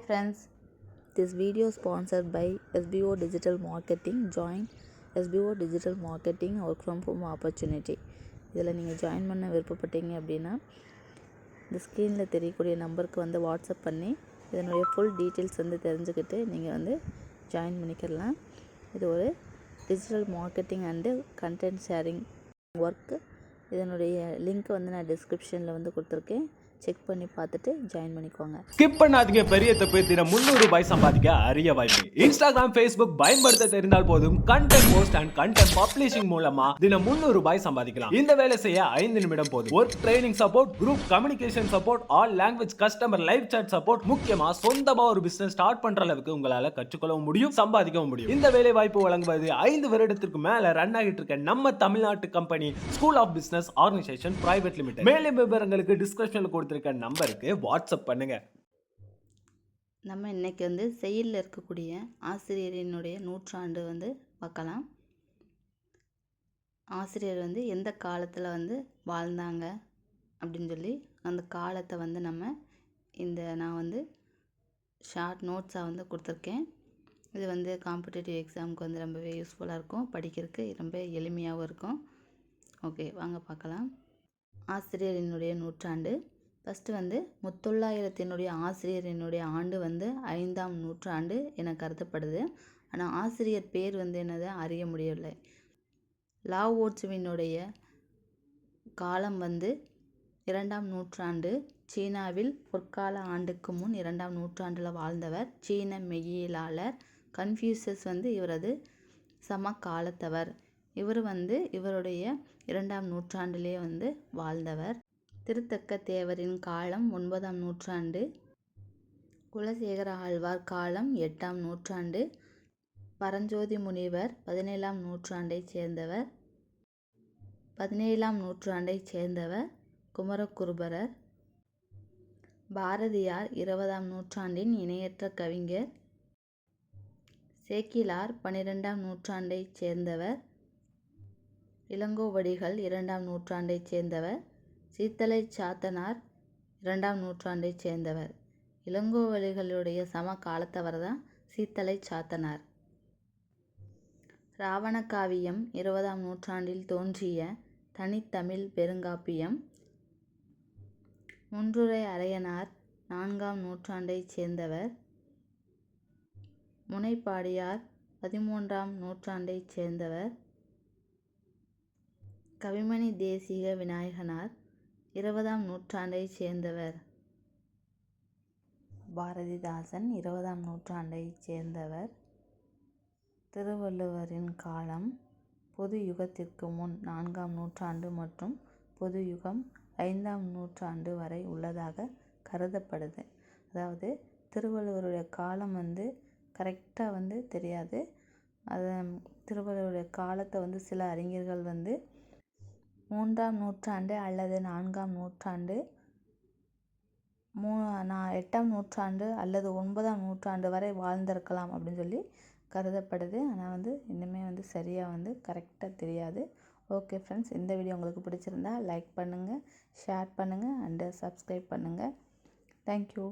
friends, this video is sponsored by SBO Digital Marketing. Join SBO Digital Marketing work from home opportunity. இதில் நீங்கள் join பண்ண விருப்பப்பட்டீங்க அப்படின்னா இந்த ஸ்க்ரீனில் தெரியக்கூடிய நம்பருக்கு வந்து வாட்ஸ்அப் பண்ணி இதனுடைய ஃபுல் டீட்டெயில்ஸ் வந்து தெரிஞ்சுக்கிட்டு நீங்கள் வந்து ஜாயின் பண்ணிக்கலாம். இது ஒரு digital marketing and content sharing work. இதனுடைய லிங்க் வந்து நான் டிஸ்கிரிப்ஷனில் வந்து கொடுத்துருக்கேன். செக் பண்ணி பார்த்துட்டு ஜாயின் பண்ணிக்கோங்க. ஸ்கிப் பண்ணாதீங்க. பெரிய தப்பு. தினம் 300 ரூபாய் சம்பாதிக்க அரிய வாய்ப்பு. இன்ஸ்டாகிராம், ஃபேஸ்புக் பயன்படுத்த தெரிந்தால் போதும் content post and content publishing மூலமா தினம் 300 ரூபாய் சம்பாதிக்கலாம். இந்த வேலை செய்ய 5 நிமிடம் போதும். Work training support, group communication support, all language customer live chat support, முக்கியமா சொந்தமா ஒரு பிசினஸ் ஸ்டார்ட் பண்ற அளவுக்கு உங்களால கற்றுக்கொள்ளவும் முடியும், சம்பாதிக்கவும் முடியும். இந்த வேலை வாய்ப்பு வழங்குவது 5 வருடத்திற்கு மேல ரன் ஆகிட்டு இருக்க நம்ம தமிழ்நாட்டு company school of business organisation private limited. மேலும் விவரங்களுக்கு டிஸ்கிரிப்ஷன்ல கொடுத்திருக்க நம்பருக்கு வாட்ஸ்அப் பண்ணுங்க. நம்ம இன்னைக்கு வந்து செயலில் இருக்கக்கூடிய ஆசிரியரினுடைய நூற்றாண்டு வந்து பார்க்கலாம். ஆசிரியர் வந்து எந்த காலத்தில் வந்து வாழ்ந்தாங்க அப்படின்னு சொல்லி அந்த காலத்தை வந்து நான் வந்து ஷார்ட் நோட்ஸாக வந்து கொடுத்துருக்கேன். இது வந்து காம்படிட்டிவ் எக்ஸாமுக்கு வந்து ரொம்பவே யூஸ்ஃபுல்லாக இருக்கும், படிக்கிறதுக்கு ரொம்ப எளிமையாகவும் இருக்கும். ஓகே, வாங்க பார்க்கலாம். ஆசிரியரினுடைய நூற்றாண்டு. ஃபஸ்ட்டு வந்து முத்தொள்ளாயிரத்தினுடைய ஆசிரியரினுடைய ஆண்டு வந்து 5ஆம் நூற்றாண்டு என கருதப்படுது. ஆனால் ஆசிரியர் பேர் வந்து என்னதை அறிய முடியவில்லை. லாவோட்சுவினுடைய காலம் வந்து 2ஆம் நூற்றாண்டு. சீனாவில் பொற்கால ஆண்டுக்கு முன் 2ஆம் நூற்றாண்டில் வாழ்ந்தவர் சீன மெய்யியலாளர் கன்ஃபியூசியஸ் வந்து இவரது சமகாலத்தவர். இவர் வந்து இவருடைய 2ஆம் நூற்றாண்டிலே வந்து வாழ்ந்தவர். திருத்தக்க தேவரின் காலம் 9ஆம் நூற்றாண்டு. குலசேகர ஆழ்வார் காலம் 8ஆம் நூற்றாண்டு. பரஞ்சோதி முனிவர் 17ஆம் நூற்றாண்டைச் சேர்ந்தவர். 17ஆம் நூற்றாண்டைச் சேர்ந்தவர் குமரகுருபரர். பாரதியார் 20ஆம் நூற்றாண்டின் இணையற்ற கவிஞர். சேக்கிழார் 12ஆம் நூற்றாண்டைச் சேர்ந்தவர். இளங்கோவடிகள் 2ஆம் நூற்றாண்டைச் சேர்ந்தவர். சீத்தலை சாத்தனார் 2ஆம் நூற்றாண்டைச் சேர்ந்தவர். இளங்கோவடிகளுடைய சம காலத்தவர் தான் சீத்தலை சாத்தனார். ராவண காவியம் 20ஆம் நூற்றாண்டில் தோன்றிய தனித்தமிழ் பெருங்காப்பியம். முன்றுரை அரையனார் 4ஆம் நூற்றாண்டைச் சேர்ந்தவர். முனைப்பாடியார் 13ஆம் நூற்றாண்டைச் சேர்ந்தவர். கவிமணி தேசிக விநாயகனார் 20ஆம் நூற்றாண்டைச் சேர்ந்தவர். பாரதிதாசன் 20ஆம் நூற்றாண்டைச் சேர்ந்தவர். திருவள்ளுவரின் காலம் பொது யுகத்திற்கு முன் 4ஆம் நூற்றாண்டு மற்றும் பொது யுகம் 5ஆம் நூற்றாண்டு வரை உள்ளதாக கருதப்படுது. அதாவது திருவள்ளுவருடைய காலம் வந்து கரெக்டாக வந்து தெரியாது. திருவள்ளுவருடைய காலத்தை வந்து சில அறிஞர்கள் வந்து 3ஆம் நூற்றாண்டு அல்லது 4ஆம் நூற்றாண்டு, 8ஆம் நூற்றாண்டு அல்லது 9ஆம் நூற்றாண்டு வரை வாழ்ந்திருக்கலாம் அப்படின்னு சொல்லி கருதப்படுது. ஆனால் வந்து இன்னுமே வந்து சரியாக வந்து கரெக்டாக தெரியாது. ஓகே ஃப்ரெண்ட்ஸ், இந்த வீடியோ உங்களுக்கு பிடிச்சிருந்தா லைக் பண்ணுங்கள், ஷேர் பண்ணுங்கள் அண்டு சப்ஸ்கிரைப் பண்ணுங்கள். தேங்க்யூ.